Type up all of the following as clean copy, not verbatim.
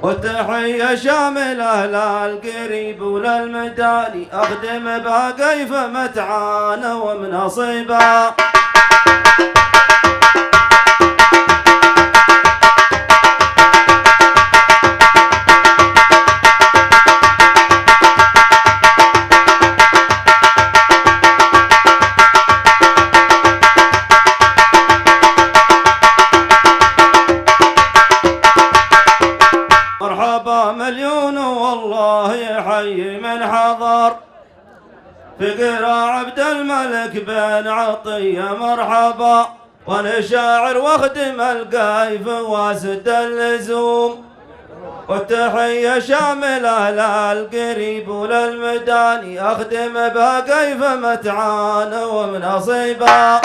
والتحية شاملة للقريب وللمداني، أخدم بها كيف متعان ومنصبا. مرحبا مليون والله يحيي من حضر، فقرا عبد الملك بن عطية مرحبا، وانا شاعر واخدم القايف واسد اللزوم. والتحية شاملة للقريب وللمداني، اخدم بها كيف متعان ومنصبا.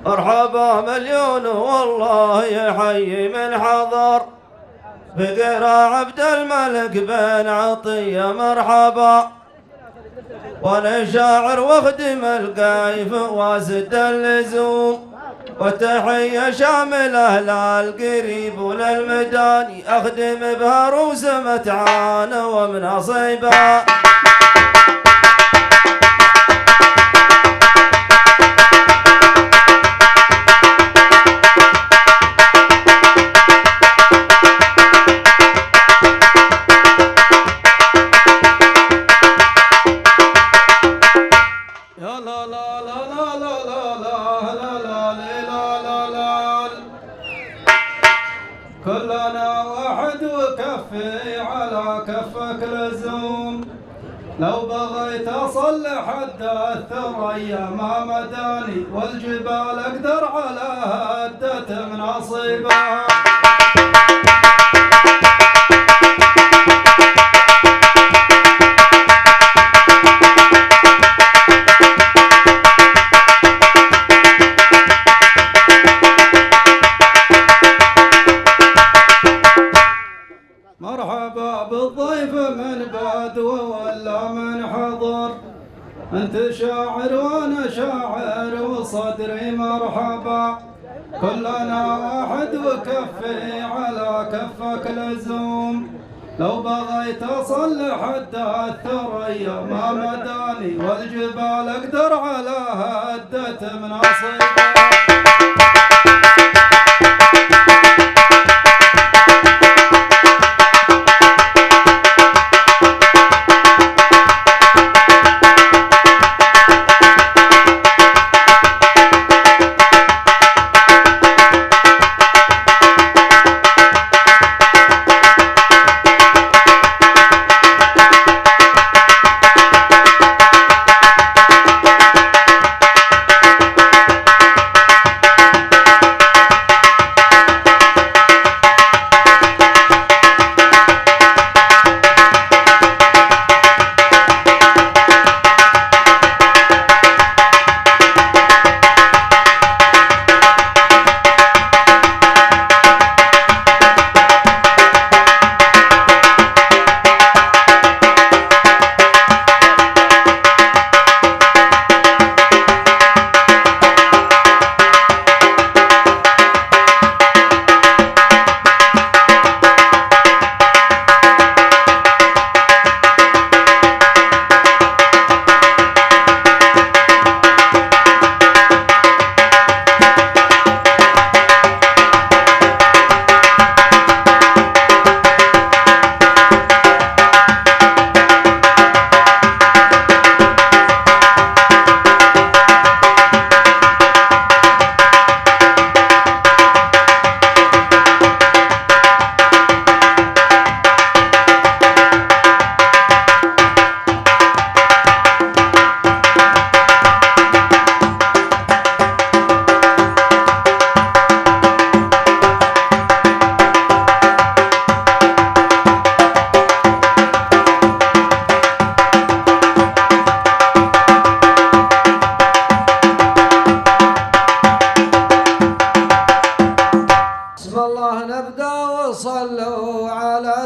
مرحبا مليون والله يحيي من حضر، فقرا عبد الملك بن عطية مرحبا، وانا شاعر واخدم القايف واسد اللزوم. والتحية شاملة للقريب وللمداني، اخدم بها روس متعان ومنصبا. كلنا واحد وكفي على كفك لزوم، لو بغيت اصلح حد الثريا ما مداني، والجبال اقدر على هدة مناصبها. مرحبا بالضيف من بدو ولا من حضر، انت شاعر وانا شاعر وصدري مرحبا، كلنا واحد وكفي على كفك لزوم، لو بغيت اصلح حد الثريا ما مداني، والجبال اقدر على هدة مناصبها.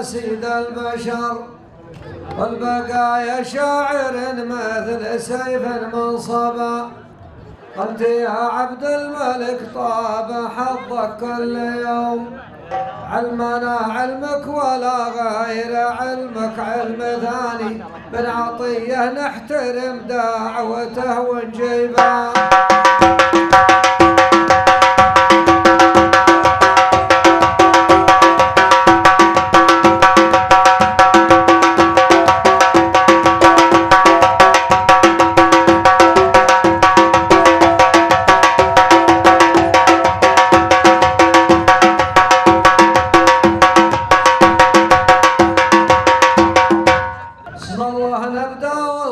سيد البشر، والبقايا شاعر مثل سيف منصبا. أنت يا عبد الملك طاب حظك كل يوم، علمنا علمك ولا غير علمك علم ثاني، بن عطية نحترم دعوته ونجيبه.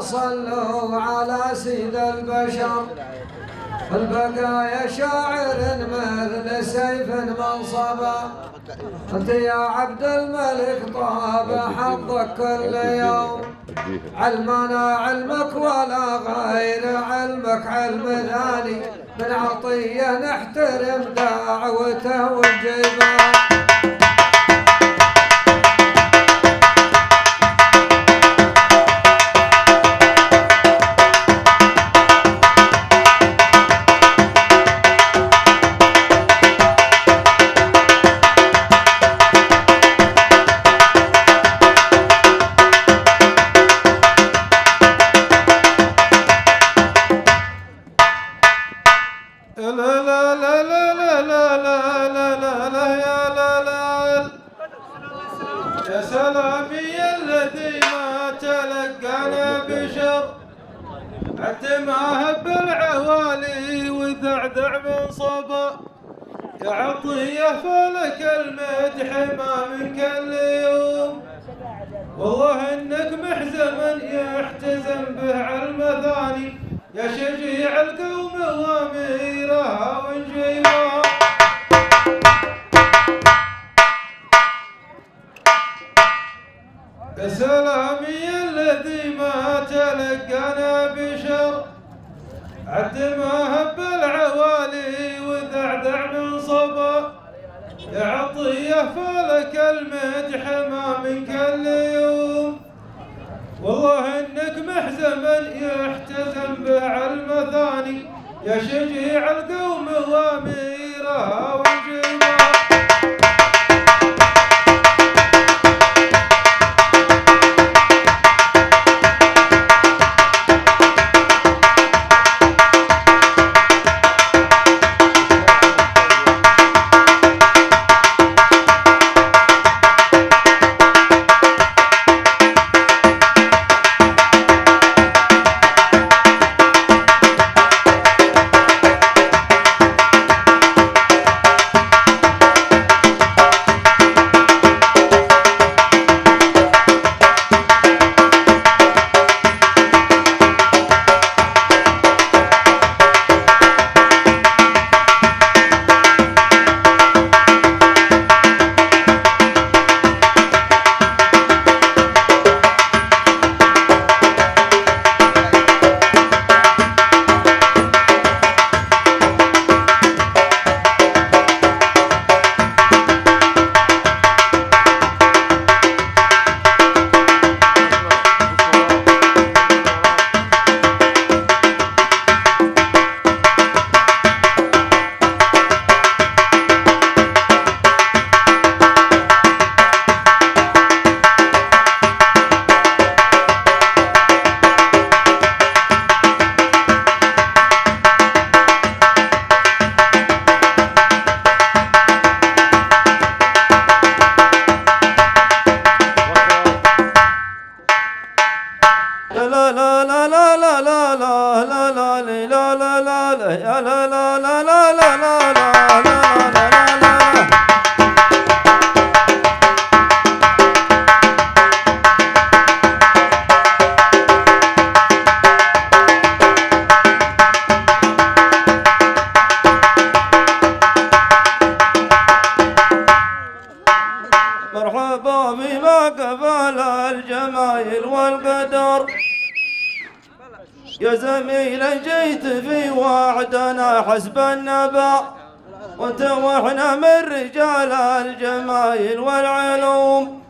صلوا على سيد البشر، البقايا شاعر مثل سيف منصبا. انت يا عبد الملك طاب حظك كل يوم، علمنا علمك ولا غير علمك علم ثاني، من عطية نحترم دعوته ونجيبه. يا سلامي الذي ما تلقانا بشر، اعتماه بالعوالي وذعذع من صبا. يا عطية فلك المدح ما من كل يوم، والله انك محزم يحتزم به علم ثاني، يا شجيع القوم واميرها ونجيبها. يا سلامي الذي ما تلقانا بشر، عدماه بالعوالي وذعذع من صبا. يا عطية فلك المدح ما من كل يوم، والله انك محزم يحتزم به علم ثاني، يا شجيع القوم واميرها ونجيبها. مرحبا بما قبل الجمايل والقدر، يا زميلا جيت في وعدنا حسب النبأ، وانت واحنا من رجال الجمايل والعلوم،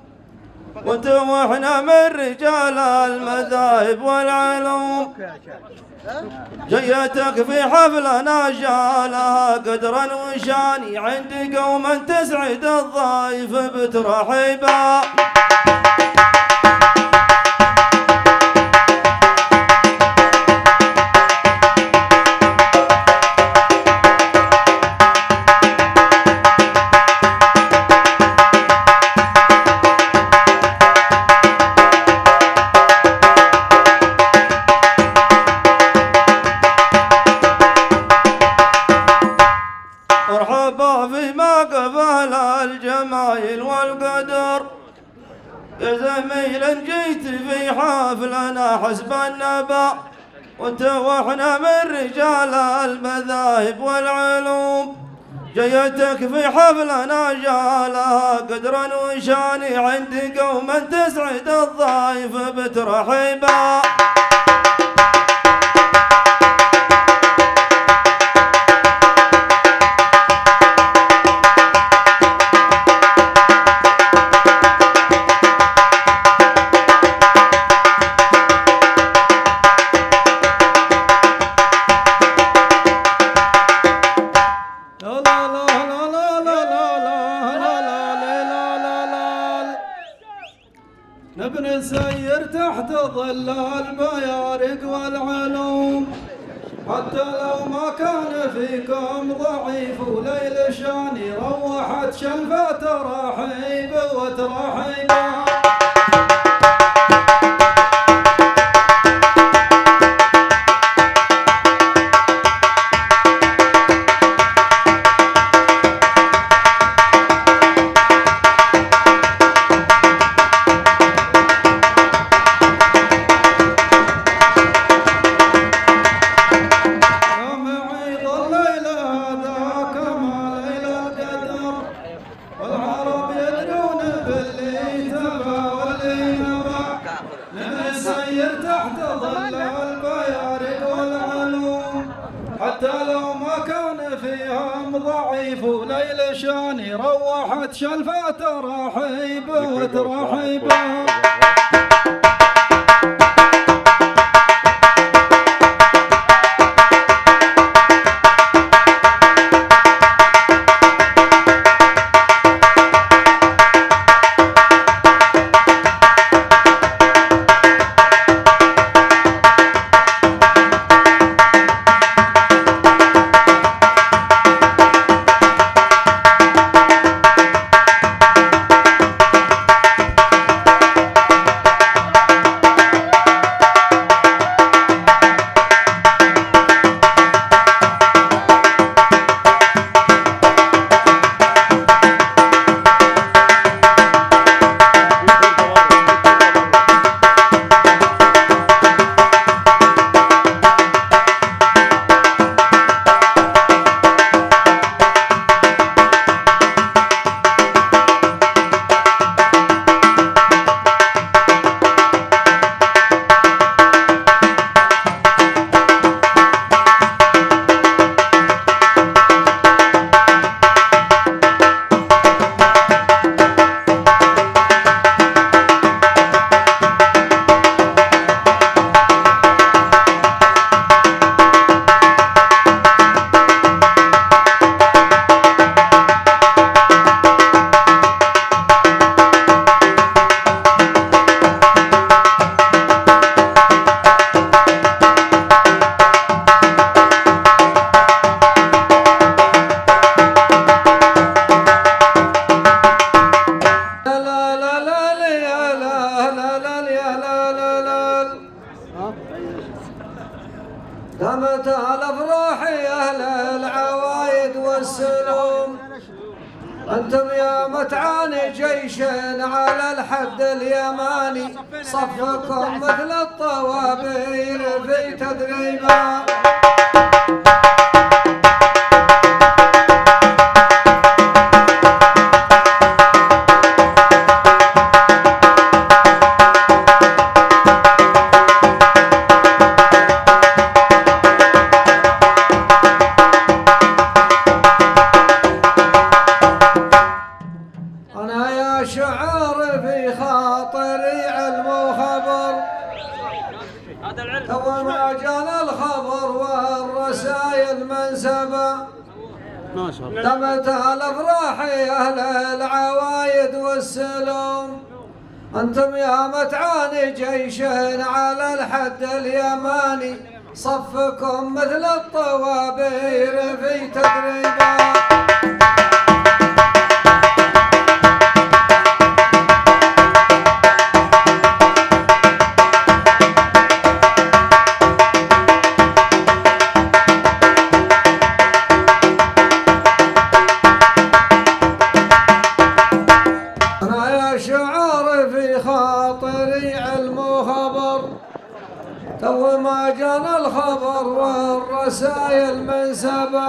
وانت واحنا من رجال المذاهب والعلوم. جيتك في حفلنا جالها قدرا وشاني، عندي قوما تسعد الضيف بترحيبا. مرحبا فيما قبل الجمايل والقدر، يا زميل جيت في حفلنا حسب النبا، وانت واحنا من رجال المذاهب والعلوم. جيتك في حفلنا جالها قدرا وشاني، عندي قوما تسعد الضيف بترحيبا. نبني نسير تحت ظل الميارق والعلوم، حتى لو ما كان فيكم ضعيف وليل شاني، روحت شلفة ترحيب وترحيبا. تحت ظل البيارق والعلوم، حتى لو ما كان فيهم ضعيف وليل شاني، روحت شلفة ترحيب وترحيبا. قامت الافراح يا اهل العوايد والسلوم، انتم يا متعان جيش على الحد اليماني، صفكم مثل الطوابير في تدريبا. شعار في خاطر وما جانا الخبر والرسايل منسبة ما شاء الله دمت الافراح اهل العوايد والسلوم. انتم يا متعاني جيش على الحد اليماني صفكم مثل الطوابير في تدريبات. تو ما جانا الخبر والرسايل منسبة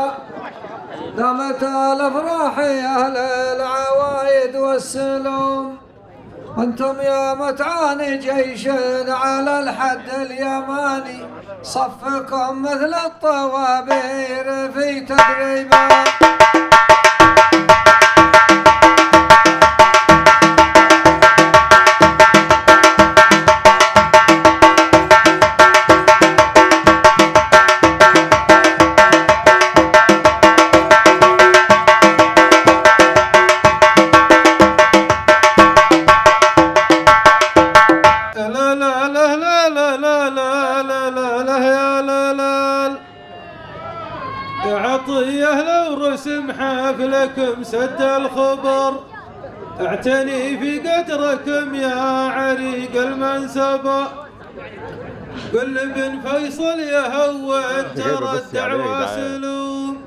دامت الافراح اهل العوايد والسلوم. انتم يا متعاني جيش على الحد اليماني صفكم مثل الطوابير في تدريبات. عطيه لو رسم حفلكم سد الخبر اعتني في قدركم يا عريق المنسبة. كل بن فيصل يهون ترى الدعوة سلوم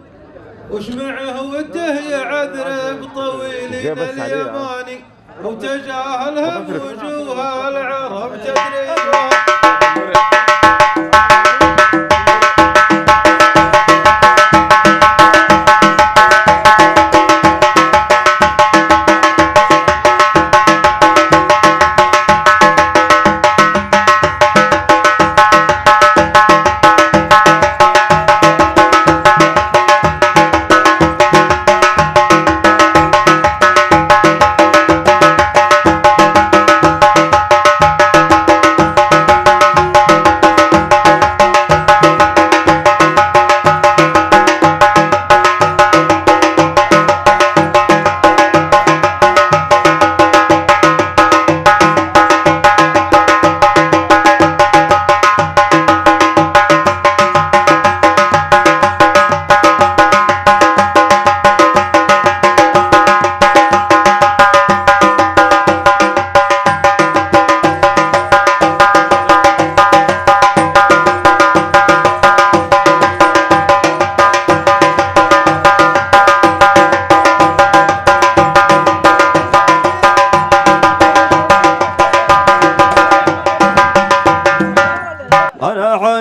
وش معه وده يعذرب طويلين اليماني وتجاهلهم وجوه العرب تدريبا.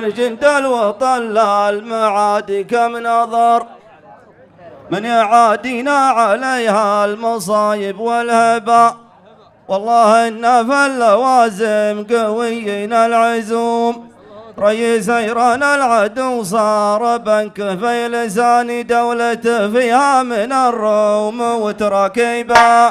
جند الوطن للمعادي كم نظر من يعادينا عليها المصايب والهبة. والله إن في اللوازم قويين العزوم رئيس ايران العدو صار بنك في لسان دولته فيها من الروم وتراكيبه.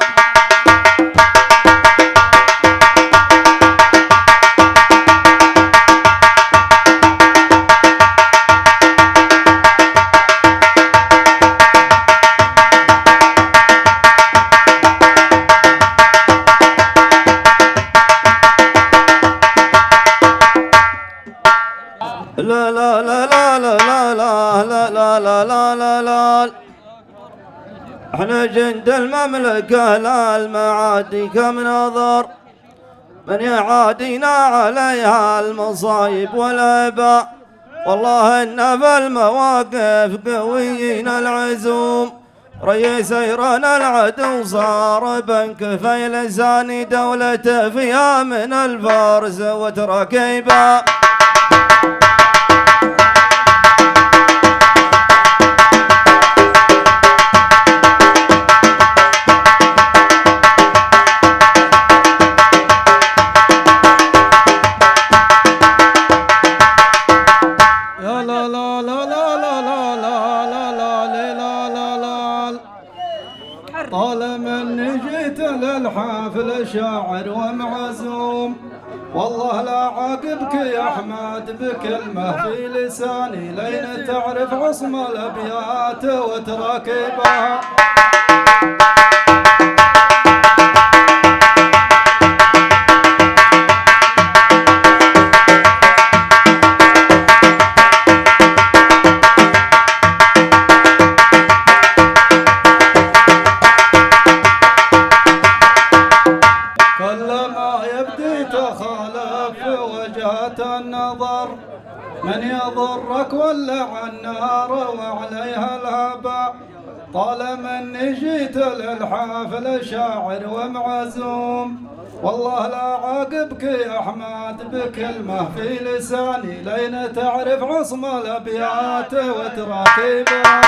لا لا لا لا لا لا لا لا لا لا لا لا احنا جند المملكة للمعادي كم نظر من يعادينا عليها المصايب والهبة. والله إن في المواقف قويين العزوم رئيس ايران العدو صار بنك في لسان دولته فيها من الفرس وتراكيبه. طالما اني جيت للحافل شاعر ومعزوم والله لا عاقبك يا أحمد بكلمة في لساني لين تعرف عصم الأبيات وتراكبها. النظر من يضرك ولع النار وعليها الهباء. طالما اني جيت للحافل شاعر ومعزوم والله لا عاقبك يا احمد بكلمه في لساني لين تعرف عصم الابيات وتراكيبها.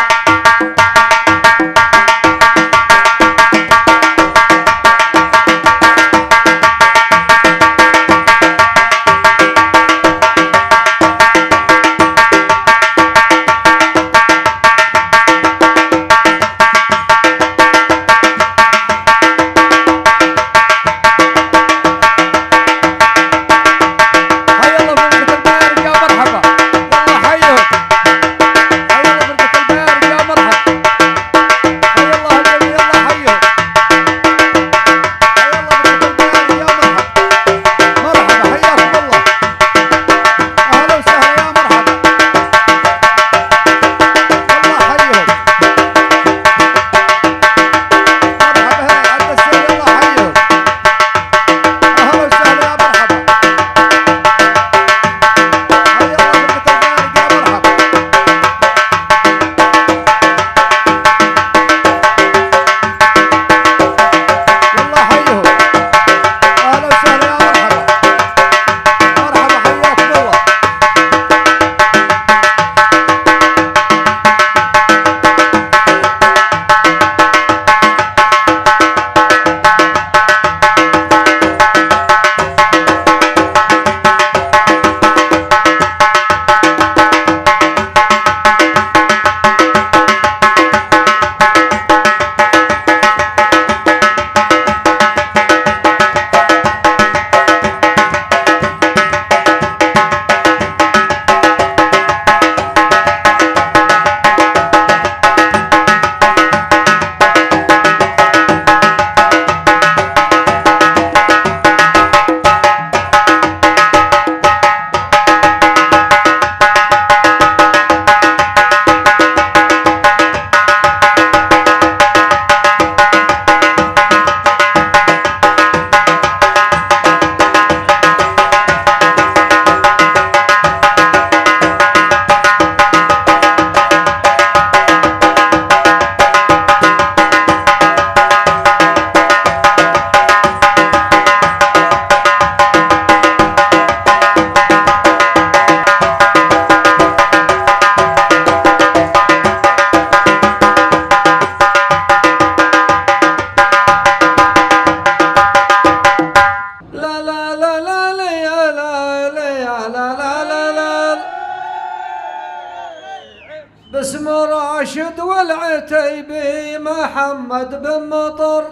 باسم راشد والعتيبي محمد بن مطر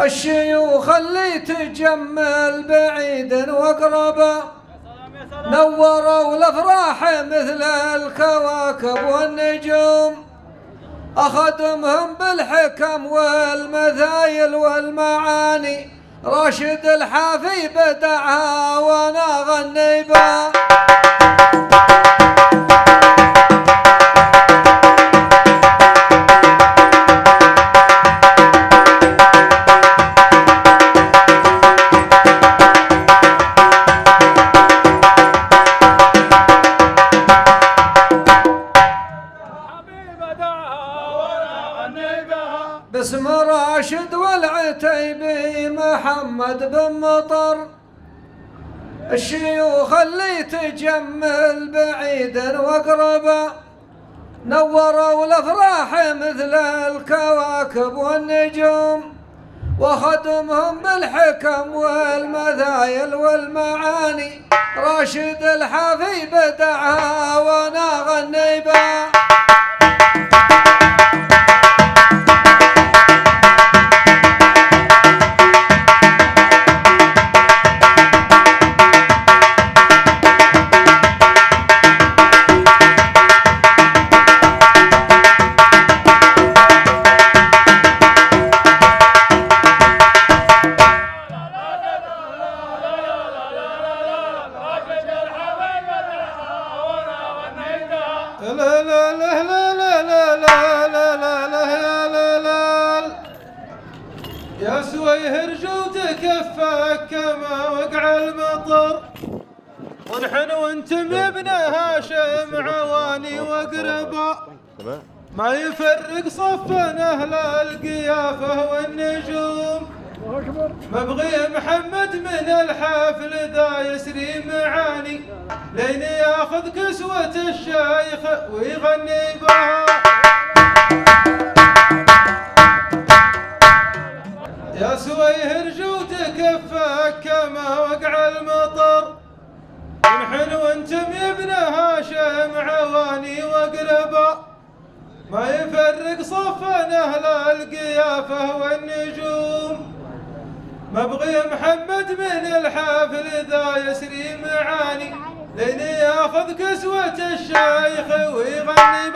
الشيوخ اللي تجمل بعيد وقربا نوروا الافراح مثل الكواكب والنجوم اخدمهم بالحكم والمثايل والمعاني راشد الحافي بدعها وانا غني بها. باسم راشد والعتيبي محمد بن مطر الشيوخ اللي تجمل بعيدا وقربا نوروا الافراح مثل الكواكب والنجوم وخدمهم بالحكم والمثايل والمعاني راشد الحافي بدعها وانا غني بها. سويه رجوتك كفاك كما وقع المطر، ونحن وانتم يا ابن هاشم عواني وقربا، ما يفرق صفنا اهل القيافه والنجوم. مبغي محمد من الحفل ذا يسري معاني، لين ياخذ كسوة الشيخ ويغني بها. يا سويه رجوتك كفاك كما وقع المطر، ونحن وانتم يا ابن هاشم عواني وقربا، ما يفرق صفنا اهل القيافه والنجوم. مبغي محمد من الحفل ذا يسري معاني، لين ياخذ كسوة الشيخ ويغني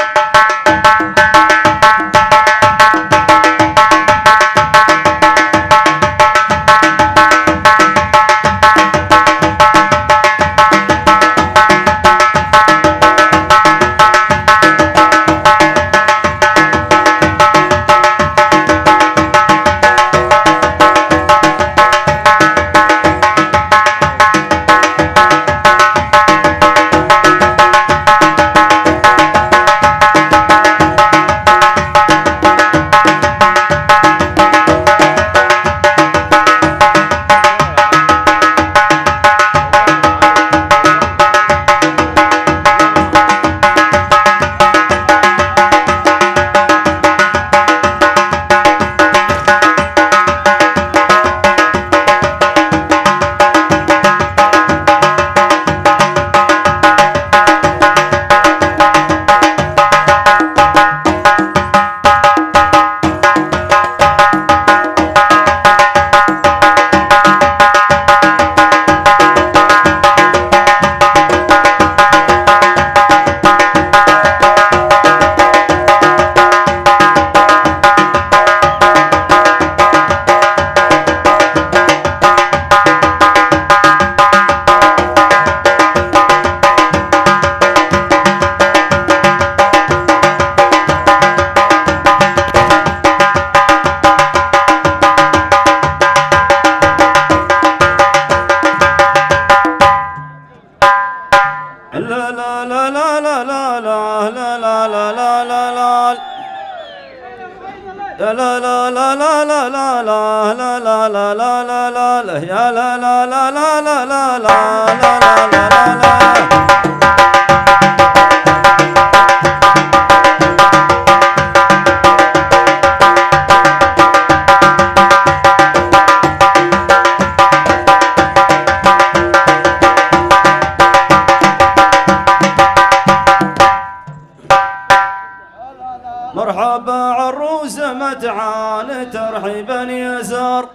مرحبا عروس متعان ترحيبا يسار،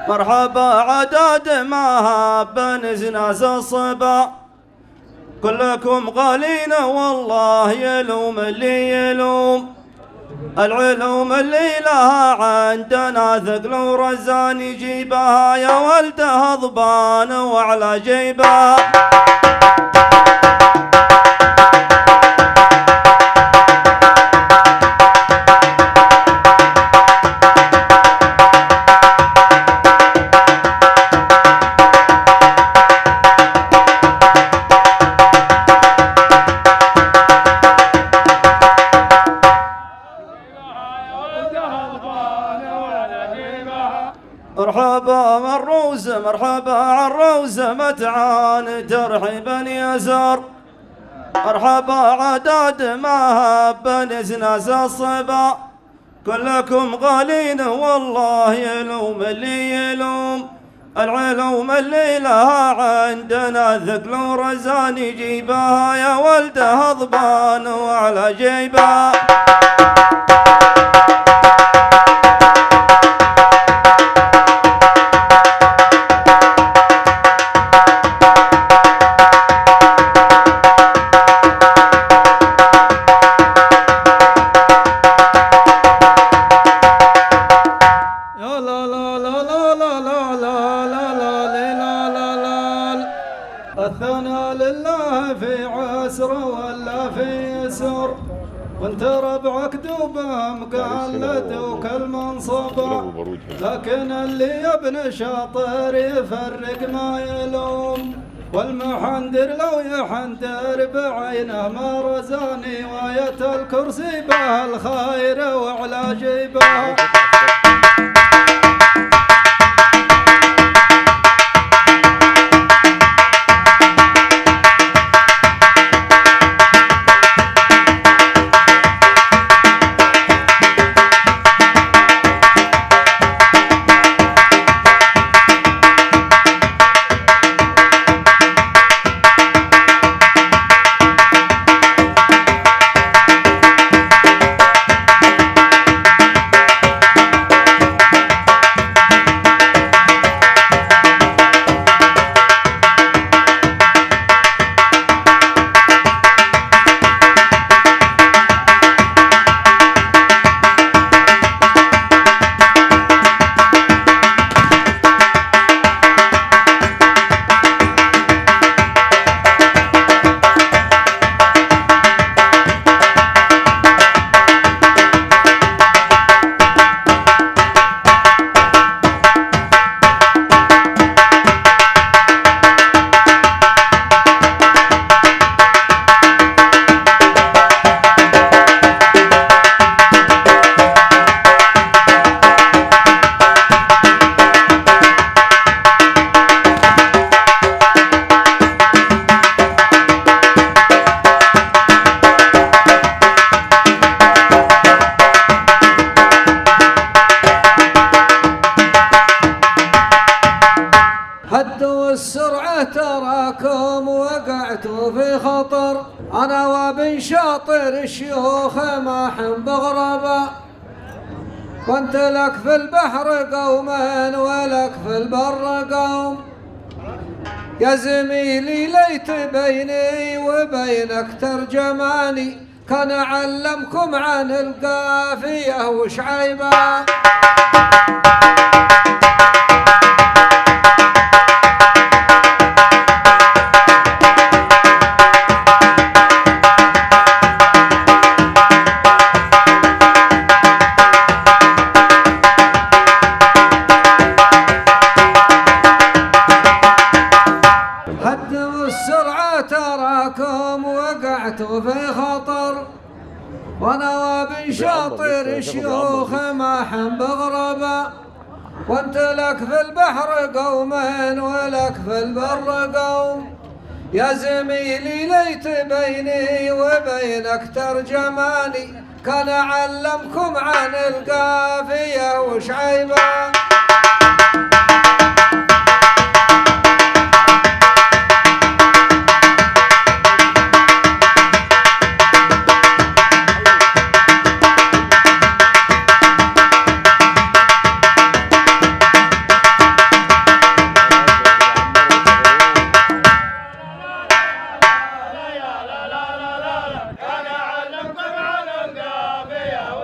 مرحبا عداد مهاب نزناس الصبا، كلكم غالين والله يلوم اللي يلوم، العلوم اللي لها عندنا ثقل ورزان يجيبها، يا ولدها ضبان وعلى جيبها. مرحبا مروس مرحبا عروس متعان ترحيبا يسار، مرحبا عداد مهاب نزناس الصبا، كلكم غالين والله يلوم اللي يلوم، العلوم اللي لها عندنا ثقل ورزان يجيبها، يا ولدها ضبان وعلى جيبها. الثناء لله في عسر ولا في يسر، وانت ربعك دوب وبه مقلد وكل منصبه، لكن اللي يبني شاطر يفرق ما يلوم، والمحندر لو يحندر بعينه ما رزاني، واية الكرسي به الخير وعلى جيبه. هدوا السرعة تراكم وقعتوا في خطر، أنا وابن شاطر الشيوخ ماحن بغربة، كنت لك في البحر قوما ولك في البر قوم، يا زميلي ليت بيني وبينك ترجماني، كان أعلمكم عن القافية وشعيبة. هدوا السرعة تراكم وقعتوا في خطر، وانا وابن شاطر شيوخ ماحن بغربة، وانت لك في البحر قوما ولك في البر قوم، يا زميلي ليت بيني وبينك ترجماني، كان أعلمكم عن القافية وشعيبة.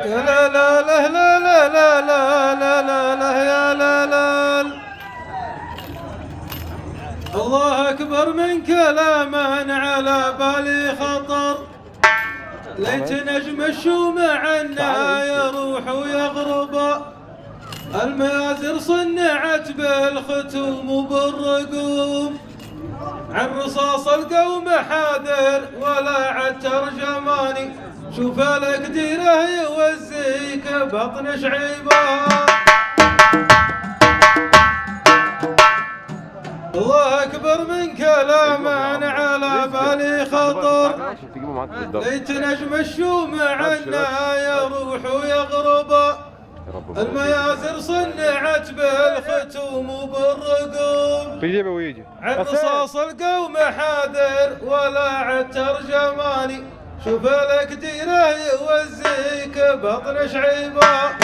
لا لا لا لا لا لا لا لا لا لا يا لا لا. الله أكبر من كلام على بالي خطر، ليت نجم الشوم عنا يروح ويغرب، الميازر صنعت بالختوم وبالرقوم، عن رصاص القوم حاذر ولا عد ترجماني، شوف القديره يوزيك بطن شعيبه. الله اكبر من كلام على بالي خطر، ليت نجم الشوم عنا يروح ويغرب، الميازر صنعت بالختوم وبالرقوم، عن رصاص القوم حاذر ولا عد ترجماني، شوف القديره يوزيك بطن شعيبه.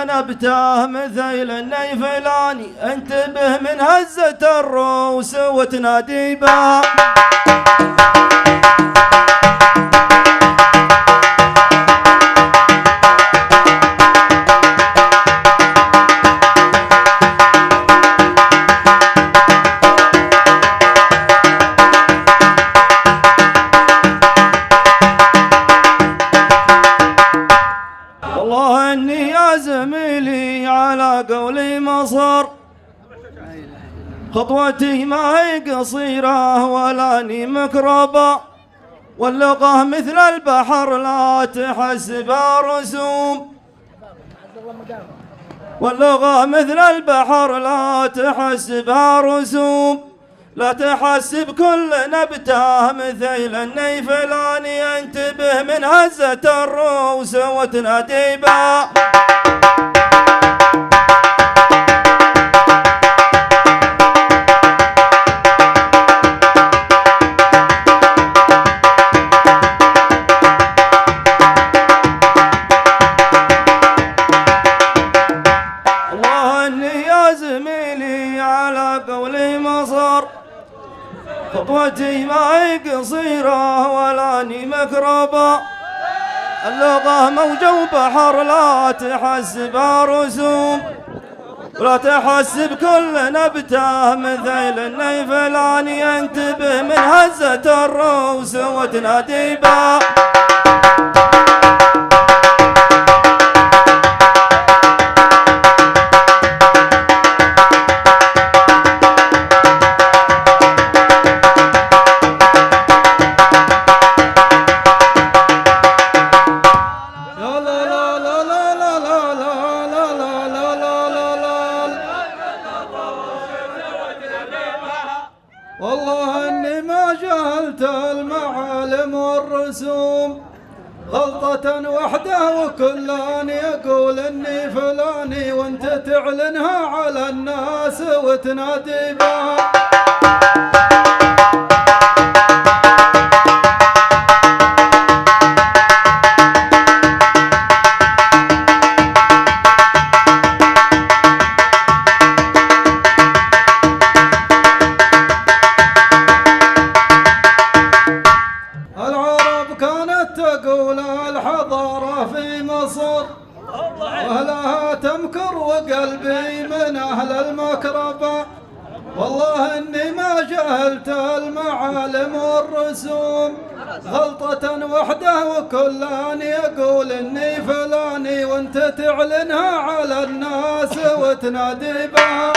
نبته مثيل النيفلاني انتبه من هزة الروس وتنادي به. والله اني يا زميلي على قولي مصر، خطوتي ما هي قصيرة ولا اني مكربة، واللغة مثل البحر لا تحسبها رسوم، واللغة مثل البحر لا تحسبها رسوم، لا تحسب كل نبته مثيل النيفلاني انتبه من هزة الروس وتنادي به. الله اني يا زميلي على قولي مصر، خطوتي ما هي قصيرة ولا اني مكربة، اللغة موجة وبحر لا تحسبها رسوم، ولا تحسب كل نبته مثيل النيفلاني انتبه من هزة الروس وتنادي به. والله اني ما جهلت المعالم والرسوم، غلطة وحده وكل ان يقول اني فلاني وانت تعلنها على الناس وتنادي بها. تقول الحضارة في مصر وأهلها تمكر وقلبي من أهل المكربة، والله إني ما جهلت المعالم والرسوم، غلطة وحده وكل أن يقول إني فلاني وانت تعلنها على الناس وتنادي بها.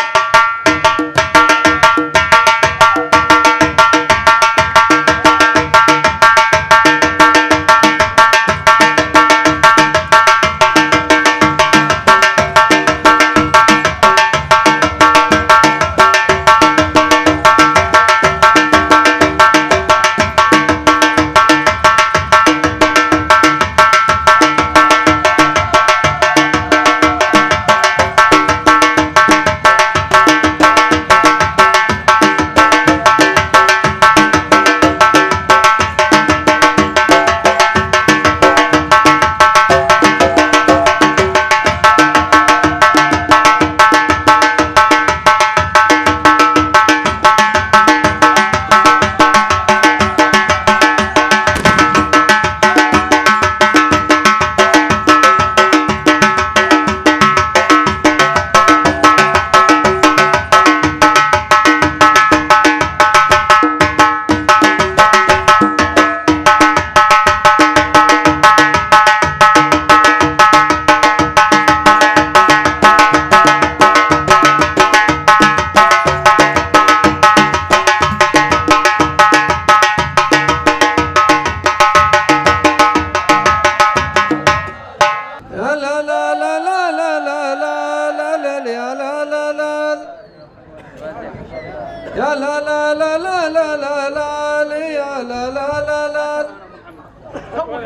يا لا لا لا لا لا لا لا يا لا لا لا لا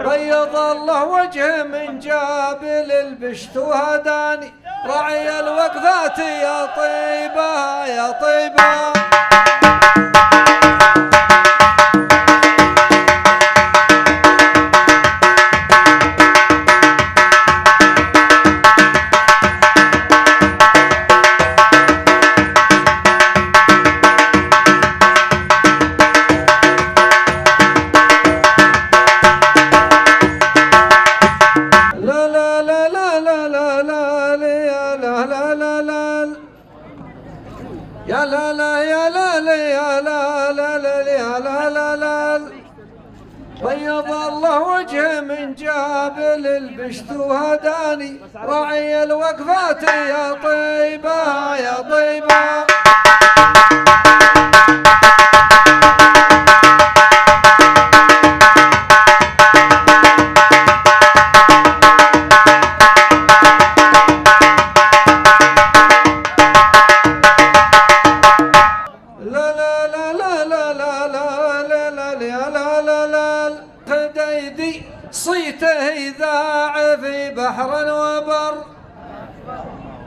بيض الله وجهه من جابل البشت وهداني رعي الوقفات يا طيبة يا طيبة. لا لا يا لا لا يا لا لا يا لا لا لا يا لا لا لا بيض الله وجهه من جابل البشت وهداني راعي الوقفات يا طيبة يا طيبة صيته إذاع في بحر وبر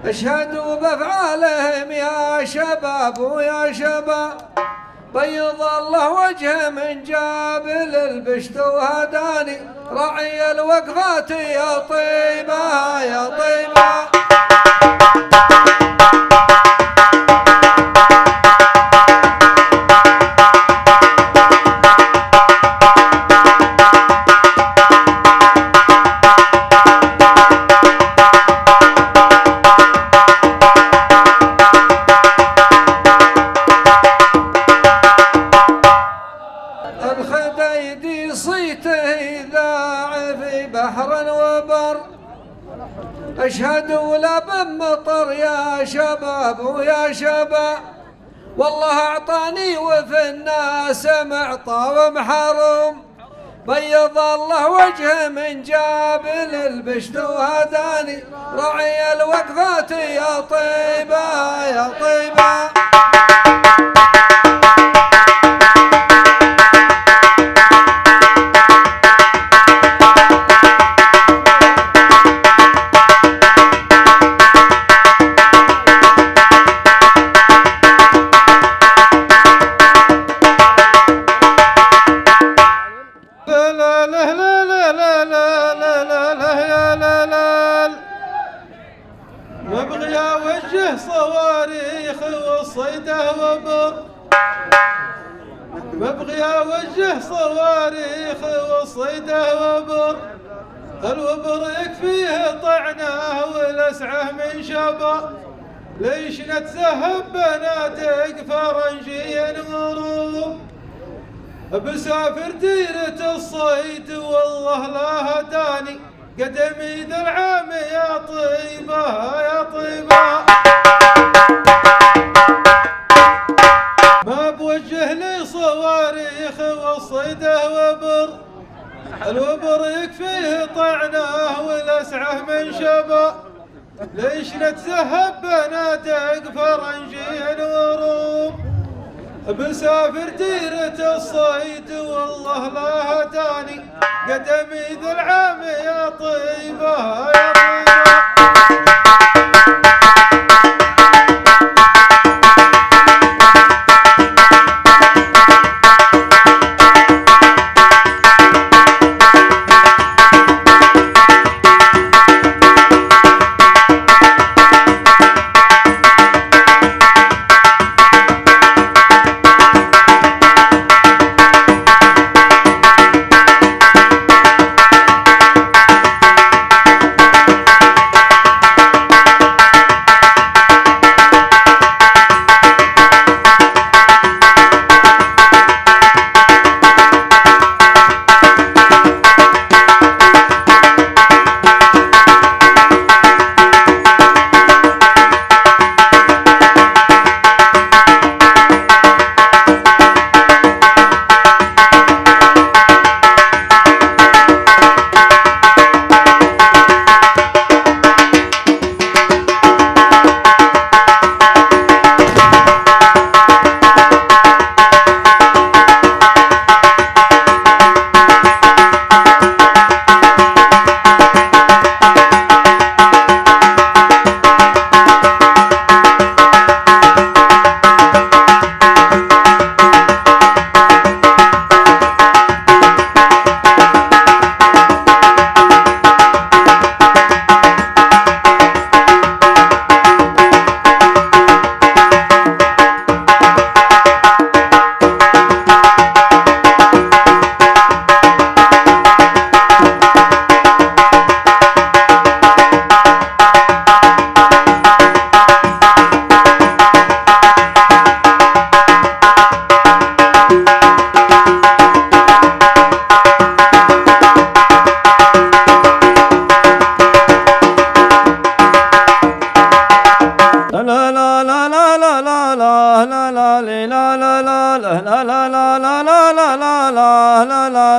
اشهدوا بافعالهم يا شباب ويا شباب بيض الله وجهه من جابل البشت وهداني راعي الوقفات يا طيبة يا طيبة الخديدي صيته إذاع في بحر وبر أشهدوا لا بمطر يا شباب ويا شباب والله أعطاني وفي الناس معطى ومحروم بيض الله وجهه من جابل البشت وهداني راعي الوقفات يا طيبة يا طيبة وابغي اوجه صواريخ والصيده وبر وابغي اوجه صواريخ والصيده وبر الوبر يكفيه طعنه ولسعه من شبر ليش نتسهب بنادق فرنجي غروب بسافر ديرة الصيد والله لا هداني قدمي ذا العام يا طيبة يا طيبة ما بوجه لي صواريخ والصيده وبر الوبر يكفيه طعنه ولسعه من شبا ليش نتسهب بنادق فرنجي الغروب بسافر ديرة الصيد والله لا هداني قدمي ذا العام يا طيبة يا طيبة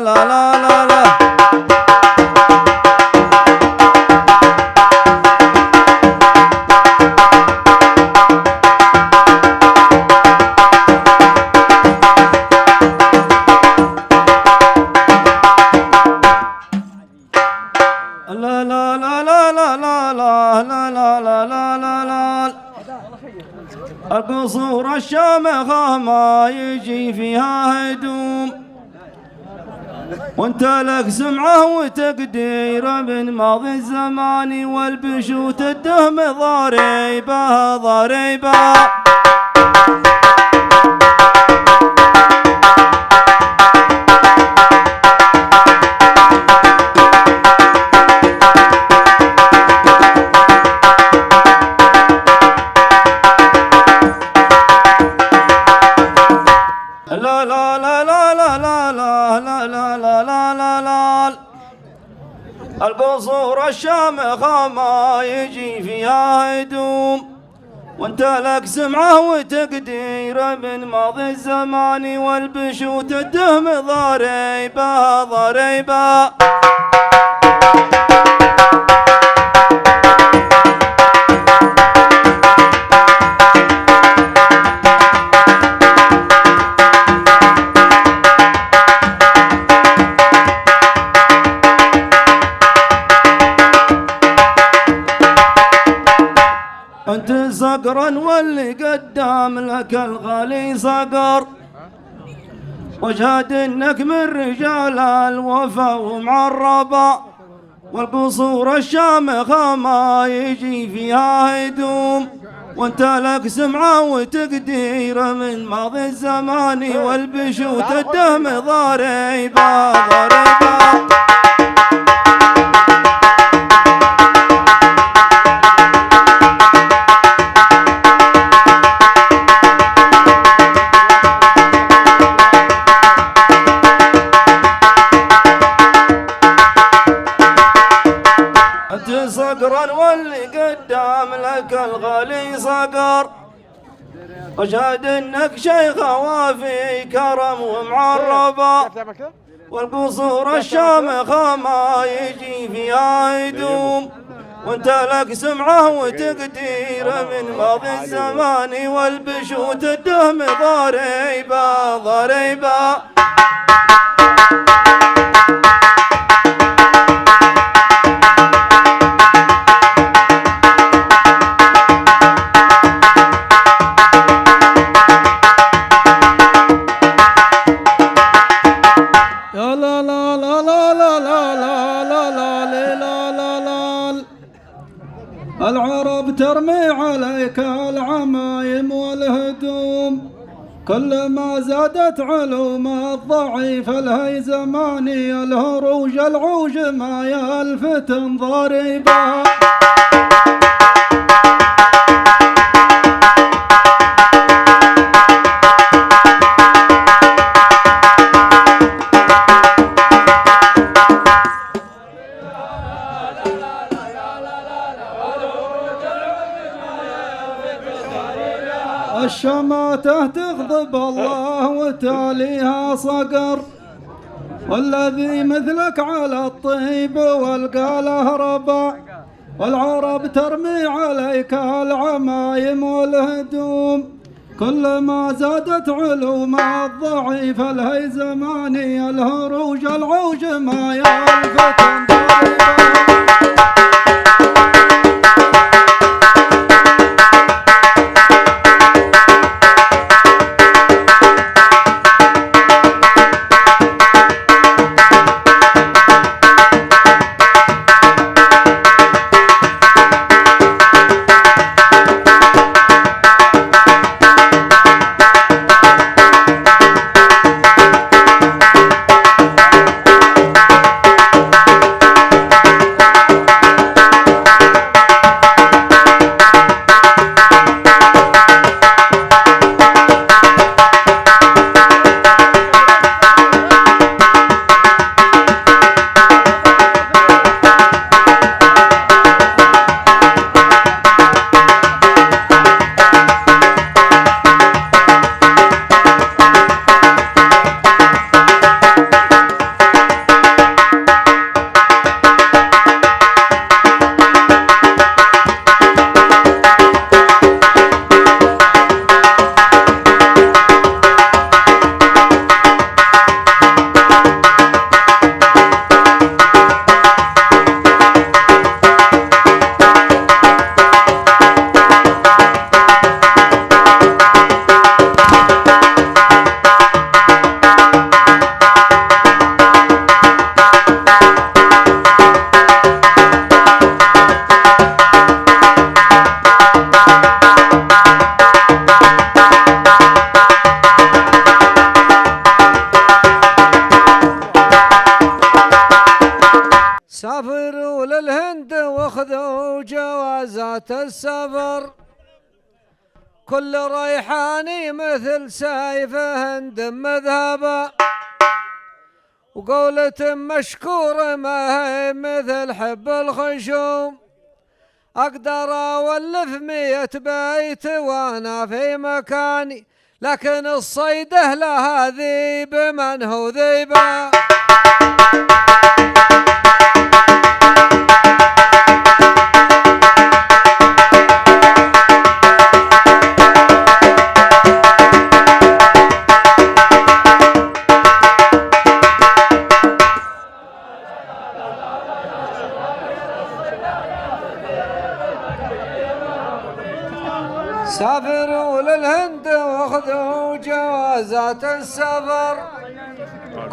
لا لا لا لا القصور الشامخة ما يجي فيها هدوم، وانت لك سمعه وتقدير من ماضي الزمان، والبشوت الدهم ضريبة ضريبة. القصور الشامخة ما يجي فيها هدوم، وانت لك سمعه وتقدير من ماضي الزمان، والبشوت الدهم ضريبة ضريبة. انت صقرا واللي قدام لك الغالي صقر، واشهد انك من رجال الوفا ومعربة، والقصور الشامخة ما يجي فيها هدوم، وانت لك سمعة وتقدير من ماضي الزمان، والبشوت الدهم ضريبة ضريبة. صقرا واللي قدام لك الغالي صقر، واشهد انك شيخ وافي كرم ومعربة، والقصور الشامخة ما يجي فيها هدوم، وانت لك سمعه وتقدير من ماضي الزمان، والبشوت الدهم ضريبة ضريبة. العرب ترمي عليك العمايم والهدوم، كلما زادت علوم الضعيف الهيزماني، الهروج العوج ما يلفتن ضريبا. الشماتة تغضب الله وتاليها صقر، والذي مثلك على الطيب والقاله ربا، والعرب ترمي عليك العمايم والهدوم، كلما زادت علوم الضعيف الهيزماني، الهروج العوج ما يلفتن ضريبا. السفر كل ريحاني مثل سيفه هندم مذهبا، وقولة مشكورة ما هي مثل حب الخشوم. أقدر أولف 100 بيت وأنا في مكاني، لكن الصيده لها ذيب من هو ذيبا. سافروا للهند واخذوا جوازات السفر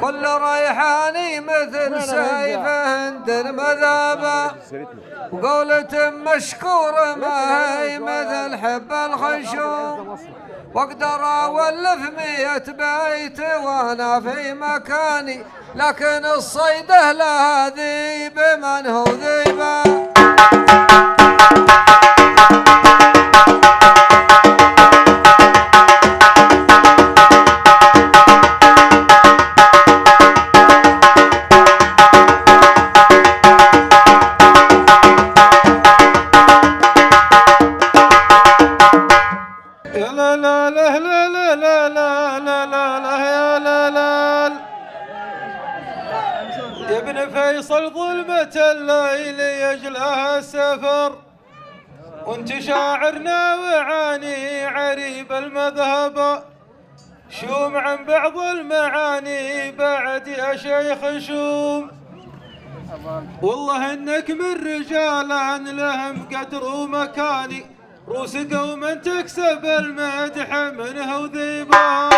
كل ريحاني مثل سيفه هند مذابا، وقولة مشكورة ما هي مثل حب الخشوم. واقدر اولف 100 بيت وانا في مكاني، لكن الصيده لها ذيب من هو ذيبا. يا ابن فيصل ظلمة الليل يجلها السفر، وانت شاعرنا وعاني عريب المذهب. شوم عن بعض المعاني بعد يا شيخ شوم، والله انك من رجال لهم قدر ومكاني، روس قوم تكسب المدح منه وذيبا.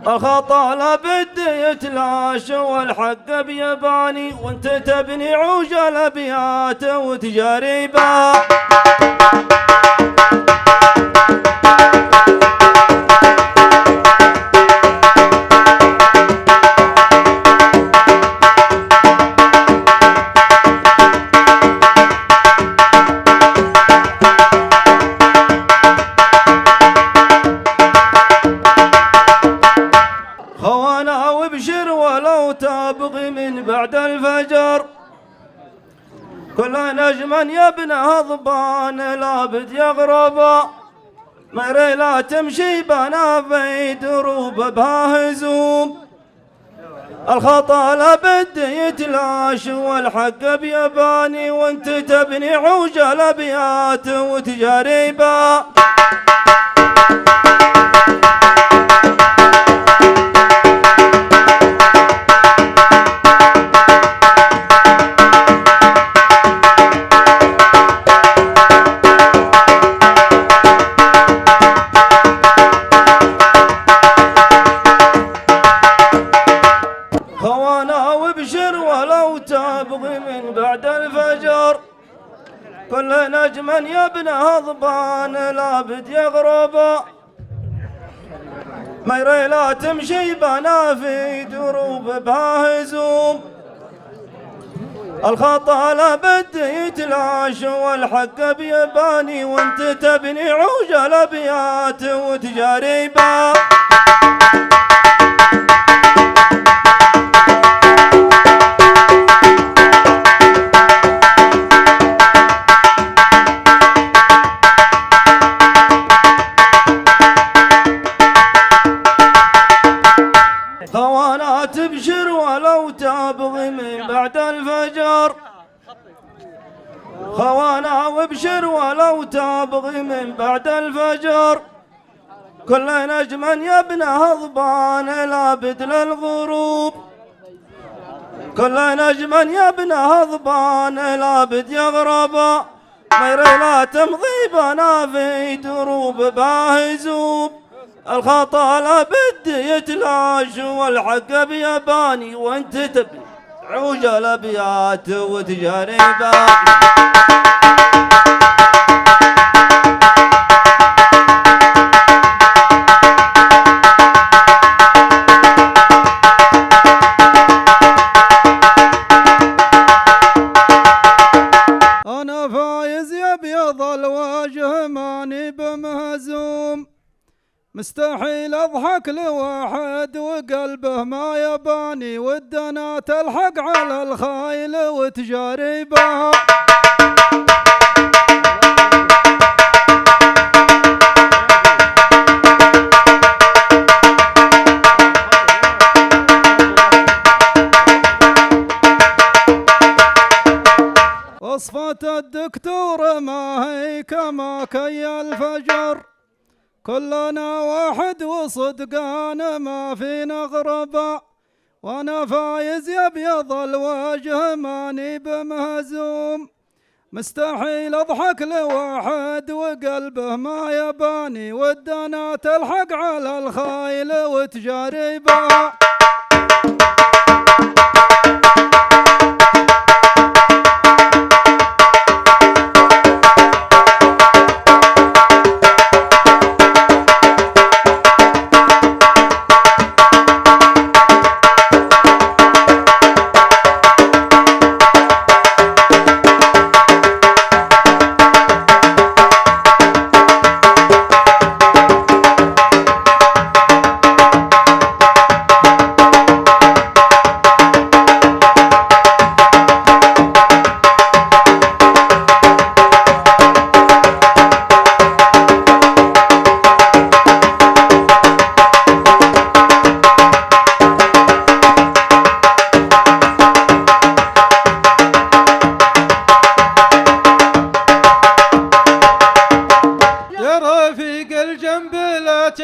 الخطا لا بد يتلاشى والحق بيباني، وانت تبني عوج الابيات وتجاربها. خوانا وابشر ولو تبغي من بعد الفجر، كل نجما يا ابن هضبان لابد يغرب ميري لا تمشي بنا في دروب بها هزوم الخطا لابد يتلاش والحق بيباني وانت تبني عوج الابيات وتجاريبا تبغي من بعد الفجر كل نجما يا ابن هضبان لابد يغرب ميري لا تمشي بنا في دروب بها هزوم الخطا لابد يتلاش والحق بيباني وانت تبني عوج الابيات وتجاريبا خوانا تبشر ولو تبغي من بعد الفجر خوانا وابشر ولو تبغي من بعد الفجر كل نجما يا ابن هضبان لابد للغروب كل نجما يا ابن هضبان لابد يغرب ميري لا تمضي بنا في دروب باهزوب الخطا لابد يتلاش والحق بيباني وانت تبني عوج الابيات وتجاريبا انا فايز يا ابيض الوجه ماني بمهزوم مستحيل اضحك لواحد وقلبه ما يباني ودنا تلحق على الخايل وتجاريبها وصفة الدكتور ما هي كما كي الفجر كلنا واحد وصدقان ما فينا غربا وانا فايز يا ابيض الوجه ماني بمهزوم مستحيل اضحك لواحد وقلبه ما يباني ودنا تلحق على الخايل وتجاريبها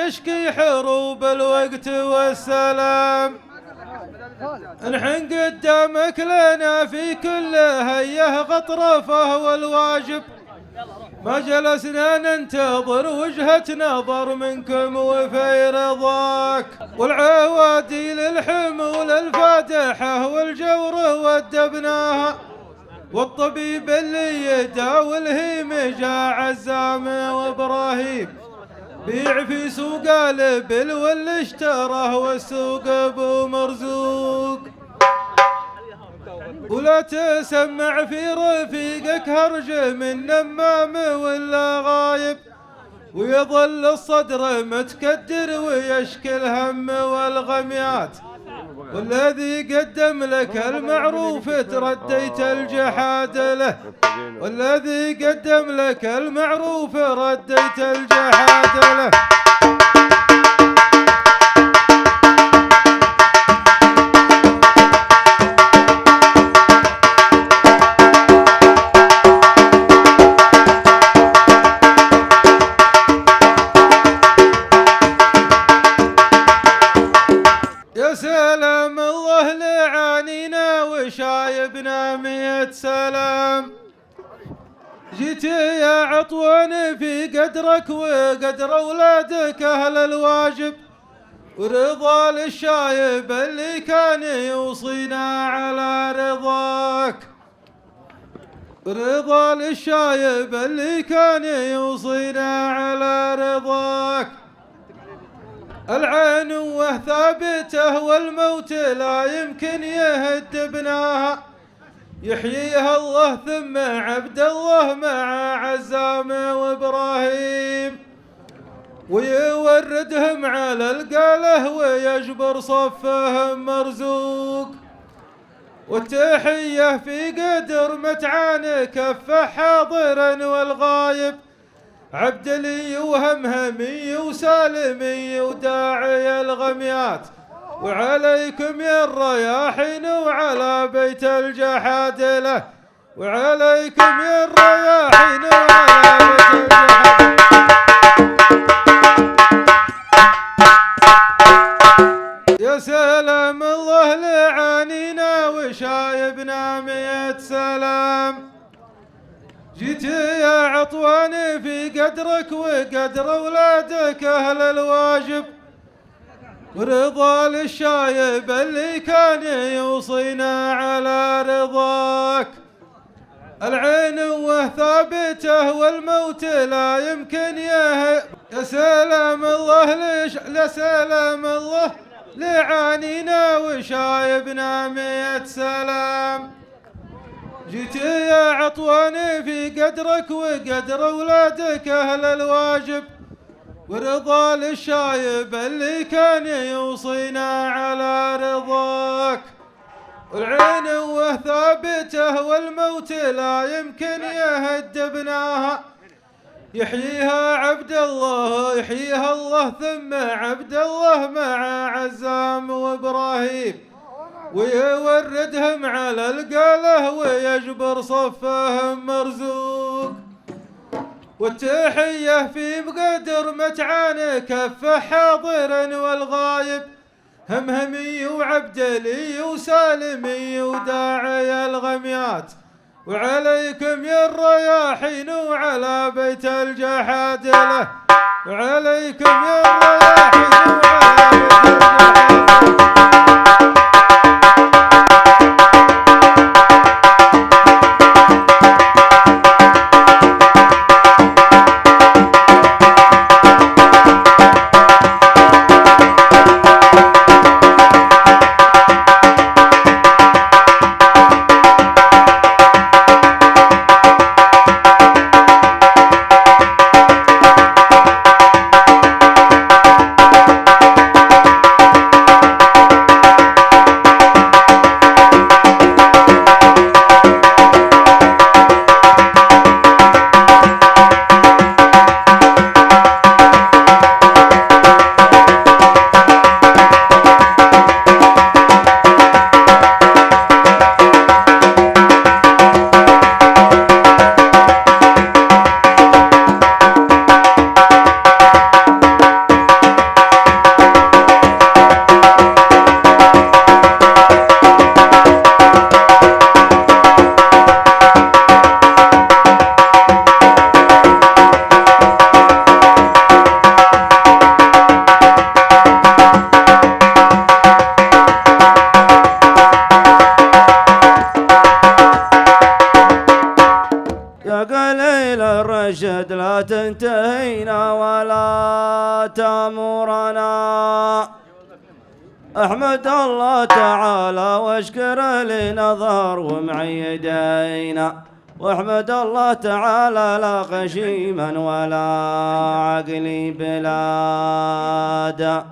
تشكي حروب الوقت والسلام نحن قدامك لنا في كل هيه غطرفه والواجب ما جلسنا ننتظر وجهة نظر منكم وفي رضاك والعوادي للحمول الفادحة والجور ودبناها والطبيب اللي يداوي الهيمجة عزام وابراهيم بيع في سوق الابل واللي اشتراه والسوق ابو مرزوق ولا تسمع في رفيقك هرج من نمام ولا غايب ويظل الصدر متكدر ويشكي الهم والغميات والذي قدم لك المعروف ترديت الجحاد له، والذي قدم لك المعروف رديت الجحاد له. يا سلام الله لعانينا وشايبنا 100 سلام. جيت يا عطوان في قدرك وقدر اولادك اهل الواجب، ورضا للشايب اللي كان يوصينا على رضاك، رضا للشايب اللي كان يوصينا على رضاك. العين وثابته والموت لا يمكن يهد بناها، يحييها الله ثم عبد الله مع عزام وابراهيم، ويوردهم على القاله ويجبر صفهم مرزوق. والتحيه في قدر متعان كف حاضرا والغايب، عبد لي وهمهمي وسالمي وداعي الغميات، وعليكم يا الرياحين وعلى بيت الجحاد له، وعليكم يا الرياحين وعلى بيت الجحاد. يا سلام الله لعانينا وشايبنا 100 سلام. جيت يا عطوان في قدرك وقدر اولادك اهل الواجب، ورضا للشايب اللي كان يوصينا على رضاك. العين وثابته والموت لا يمكن يا سلام الله يا سلام الله لعانينا وشايبنا 100 سلام. جيت يا عطوان في قدرك وقدر اولادك اهل الواجب، ورضا للشايب اللي كان يوصينا على رضاك. والعين وثابته والموت لا يمكن يهد بناها، يحييها عبد الله يحييها الله ثم عبد الله مع عزام وابراهيم، ويوردهم على القاله ويجبر صفهم مرزوق. والتحيه في مقدر متعان كف حاضرا والغايب، همهمي وعبد لي وسالمي وداعي الغميات، وعليكم يا الرياحين وعلى بيت الجحاد له، وعليكم يا الرياحين وعلى بيت الجحاد له. الرشد لا تنتهينا ولا تامرنا. احمد الله تعالى واشكر لنظر ومعيدينا، واحمد الله تعالى لا غشيما ولا عقلي بلادا.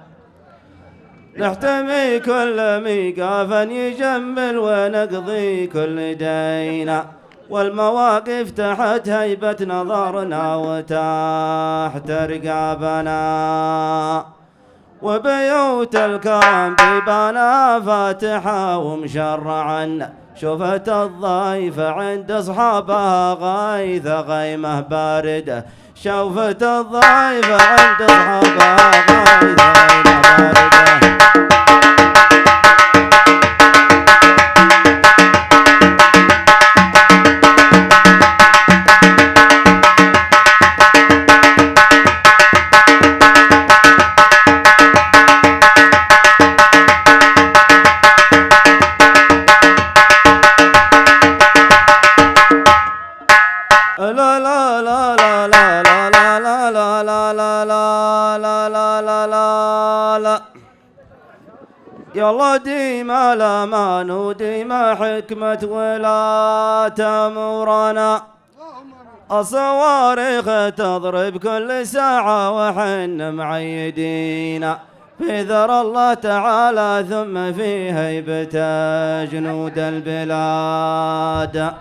نحتمي كل ميقافا يجمل ونقضي كل دينا، والمواقف تحت هيبة نظرنا وتحت رقابنا، وبيوت الكرم بيبانا فاتحة ومشرعا، شوفت الضيفة عند أصحابها غايثة غيمة باردة، شوفت الضيفة عند أصحابها غايثة غيمة باردة. يلا ديما الأمان وديما حكمة ولا تأمرنا، الصواريخ تضرب كل ساعة وحن معيدينا، في ذر الله تعالى ثم في هيبة جنود البلاد،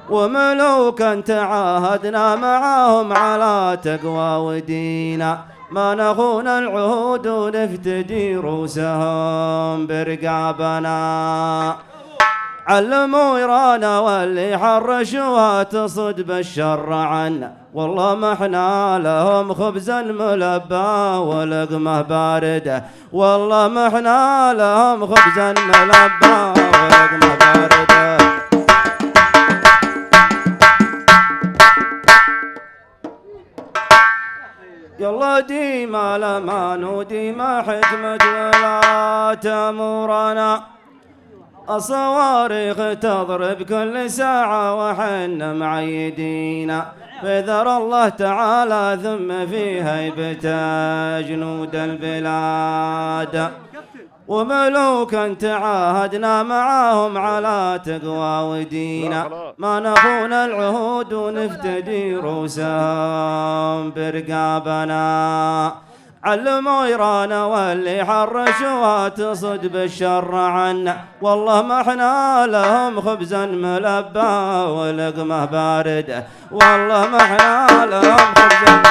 وملوكا تعاهدنا معاهم على تقوى ودينا، ما نخون العهود ونفتدي رؤوسهم برقابنا، علموا إيرانا واللي حرشوها تصد بالشر عنا، والله ما احنا لهم خبزا ملبى ولقمة باردة، والله ما احنا لهم خبزا ملبى ولقمة باردة. يلا ديما الأمان وديما حكمة ولا تأمرنا، الصواريخ تضرب كل ساعة وحن معيدينا، في ذر الله تعالى ثم في هيبة جنود البلاد، وملوكا تعاهدنا معاهم على تقوى ودينا، ما نخون العهود ونفتدي رؤوسهم برقابنا، علموا إيرانا واللي حرشوها تصد بالشر عنا، والله ما احنا لهم خبزا ملبى ولقمة باردة، والله ما احنا لهم خبزا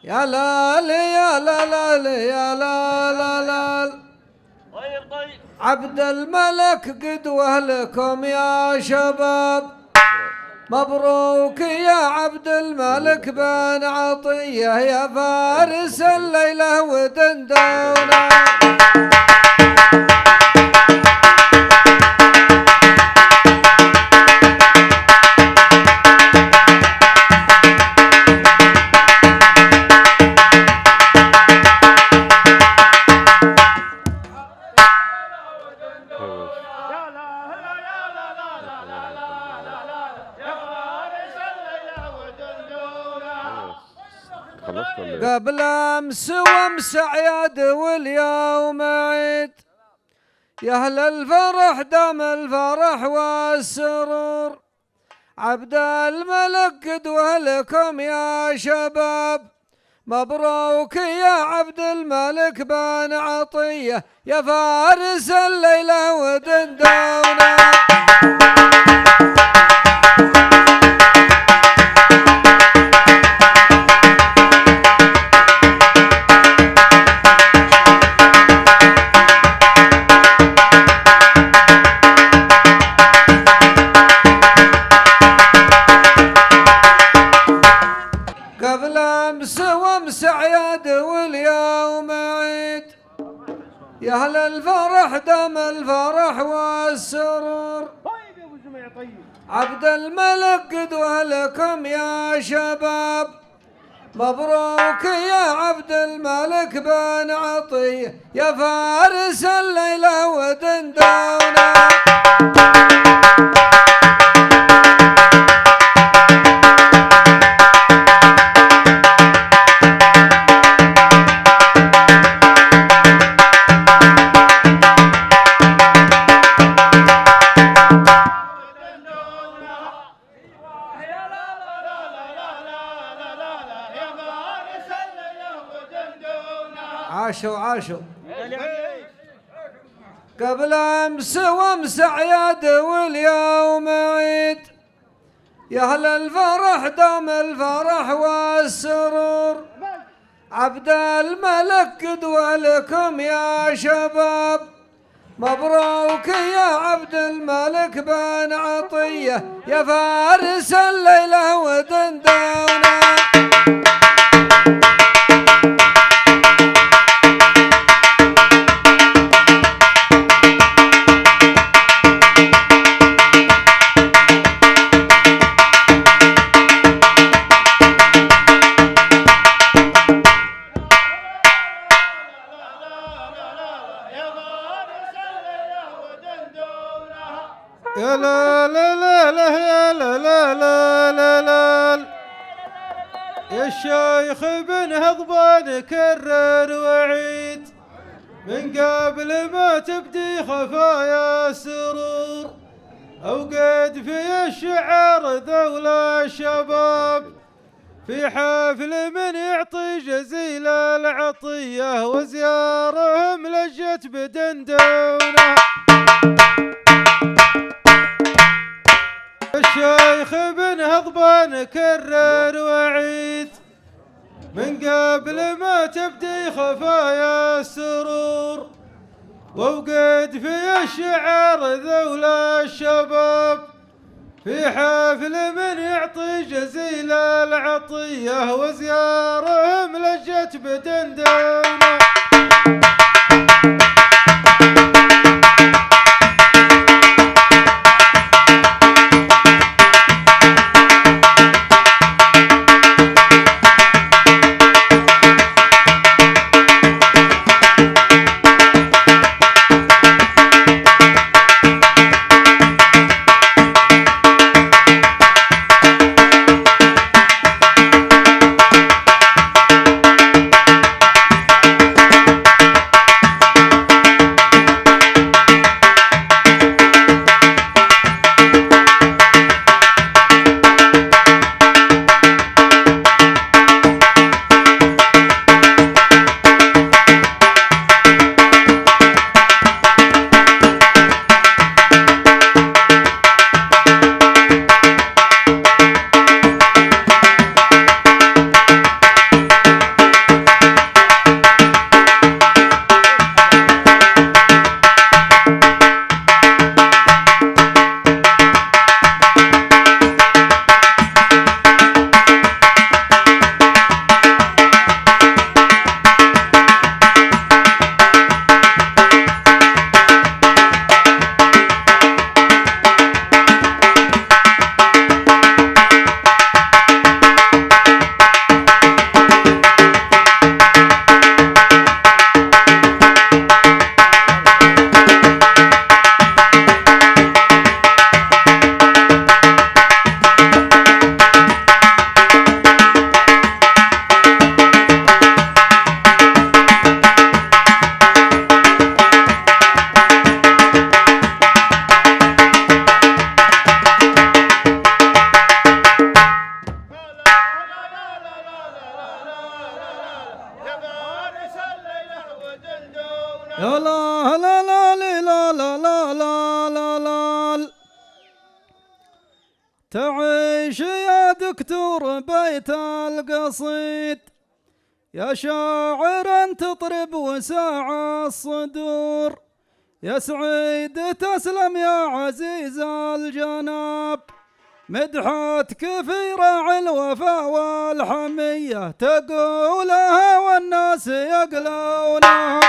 يا لال يا لال يا لال عبد الملك قدوة لكم يا شباب، مبروك يا عبد الملك بن عطية يا فارس الليلة ودندونا. قبل امس وامس عياد واليوم عيد، يا اهل الفرح دام الفرح والسرور، عبد الملك قدوه لكم يا شباب، مبروك يا عبد الملك بن عطية يا فارس الليلة ودندونا. قبل امس وامس عياد واليوم عيد، يا اهل الفرح دام الفرح والسرور، عبد الملك قدوه لكم يا شباب، مبروك يا عبد الملك بن عطية يا فارس الليلة ودندونا. عاشوا قبل امس وامس عياد واليوم عيد، يا اهل الفرح دام الفرح والسرور، عبد الملك قدوه لكم يا شباب، مبروك يا عبد الملك بن عطية يا فارس الليلة ودندونا. يا لا لا لا لا يا لا لا لا لا لا، يا الشيخ بن هضبان كرر وعيد، من قبل ما تبدي خفايا السرور، أوقد في الشعر ذول الشباب، في حفل من يعطي جزيل العطية، وزيارهم لجت بدندونة. الشيخ بن هضبان كرر وعيد، من قبل ما تبدي خفايا السرور، ووقد في الشعر ذول الشباب، في حفل من يعطي جزيل العطية، وزيارهم لجت بدندونة. يا لا لا لا لا لا لا لا لا لا. تعيش يا دكتور بيت القصيد، يا شاعر تطرب وساع الصدور، يا سعيد تسلم يا عزيز الجناب، مدحتك في راعي الوفا والحمية، تقولها والناس يقلونها.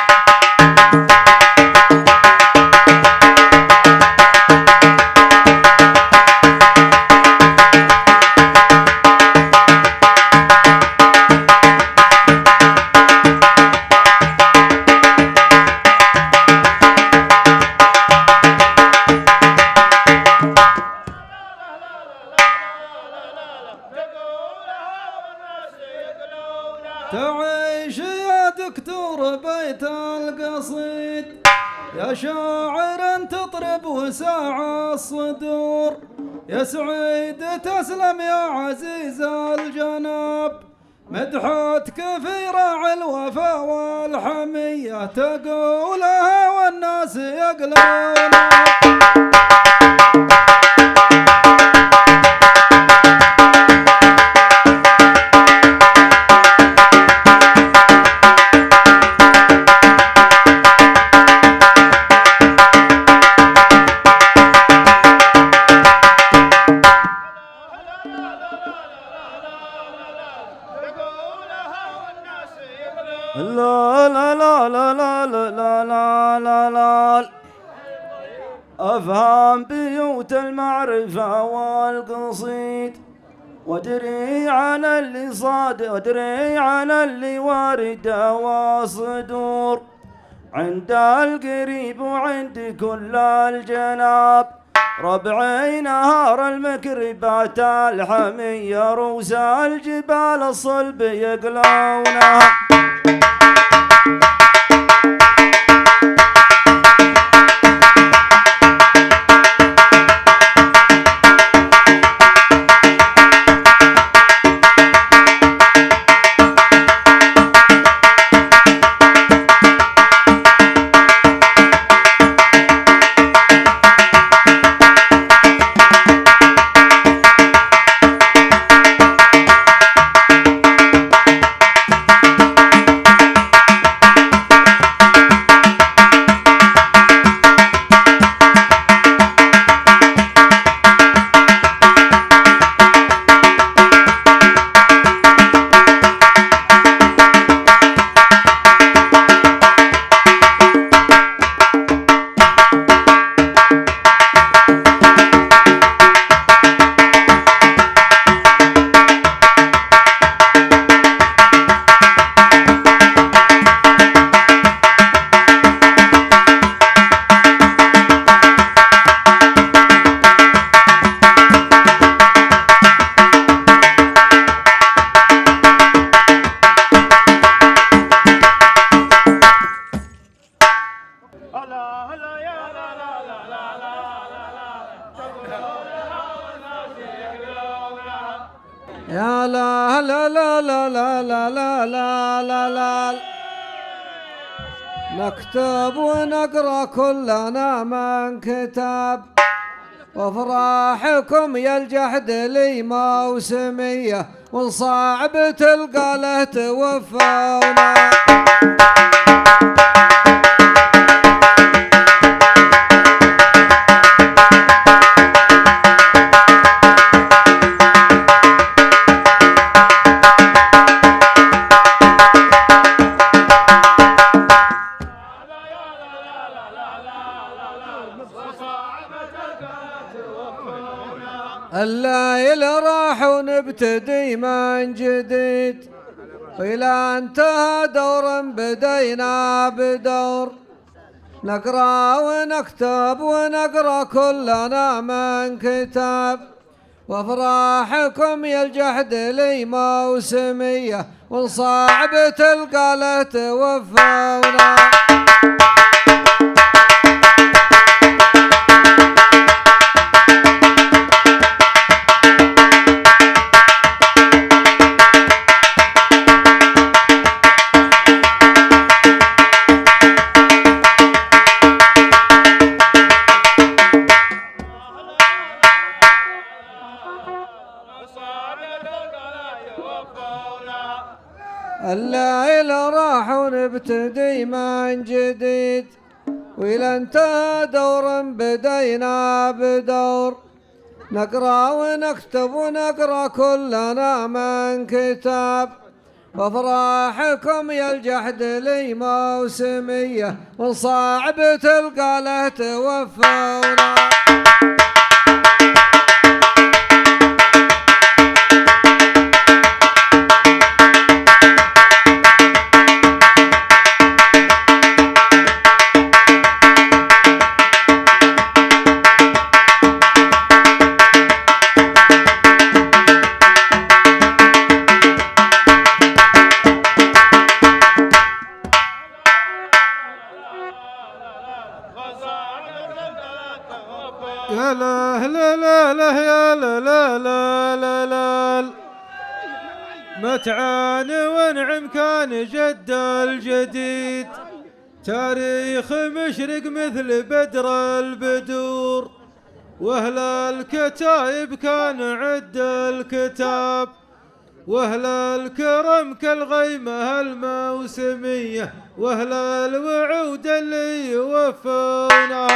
تعيش يا دكتور بيت القصيد، يا شاعر تطرب وساع الصدور، يا سعيد تسلم يا عزيز الجناب، مدحتك في راعي الوفا والحمية، تقولها والناس يقلونها. لا لا لا لا لا لا لا لا لا. أفهم بيوت المعرفة والقصيد، وادري عن اللي صاد، وادري عن اللي وارد وصدور، عند القريب وعند كل الجناب، ربعي نهار المكربات الحمية، روس الجبال الصلب يقلونها. يا لا لا لا لا لا لا لا لا لا لا. نكتب ونقرأ كلنا من كتاب، وافراحكم يا الجحد لي موسمية، وصعب تلقى له توفونا. الليل راح ونبتدي من جديد، وإلى انتهى دور بدينا بدور، نقرأ ونكتب ونقرأ كلنا من كتاب، وافراحكم يا الجحد لي موسمية، وصعب تلقى له توفونا. الليل راح ونبتدي من جديد، وإلى انتهى دور بدينا بدور، نقرأ ونكتب ونقرأ كلنا من كتاب، وافراحكم يا الجحد لي موسمية، والصعب تلقى له توفونا. يا لا لا لا لا يا لا لا لا لا لا متعان ونعم كان جد الجديد، تاريخ مشرق مثل بدر البدور، واهل الكتايب كان عد الكتاب، واهل الكرم كالغيمة الموسمية، واهل الوعود اللي يوفونا.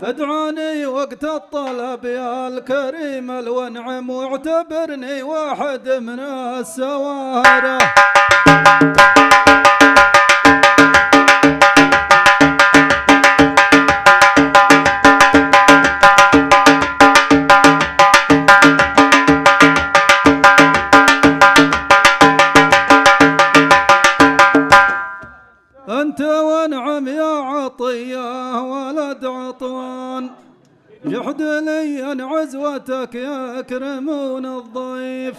ادعوني وقت الطلب يا الكريم الونعم، واعتبرني واحد من السوارة. أنت ونعم يا عطية ولد عطوان، جحد لي أن عزوتك يكرمون الضيف.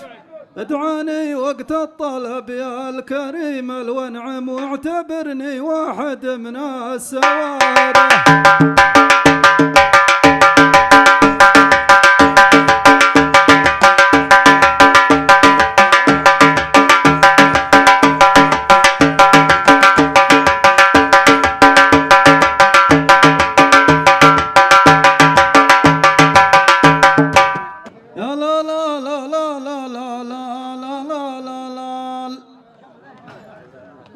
ادعاني وقت الطلب يا الكريم الونعم، واعتبرني واحد من السوارة.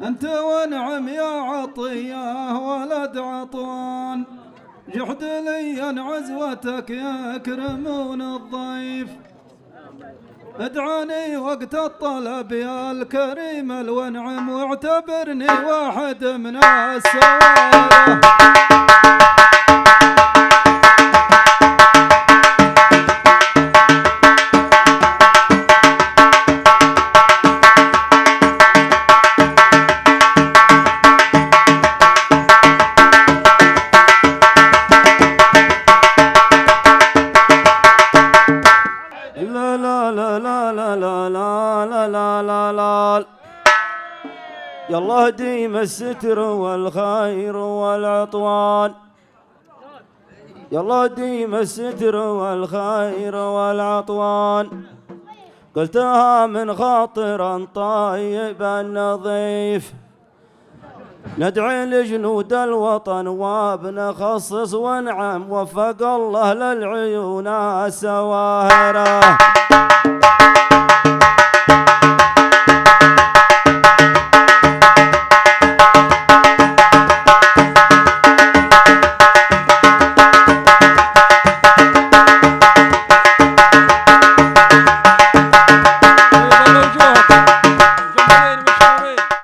أنت ونعم يا عطية ولد عطوان، جحد لي أن عزوتك يكرمون الضيف. ادعاني وقت الطلب يا الكريم الونعم، واعتبرني واحد من السوارة. يالله ديم الستر والخير والعطوان، يالله ديم الستر والخير والعطوان، قلتها من خاطر طيب نظيف. ندعي لجنود الوطن وبنخصص ونعم وفق الله للعيون سواهره.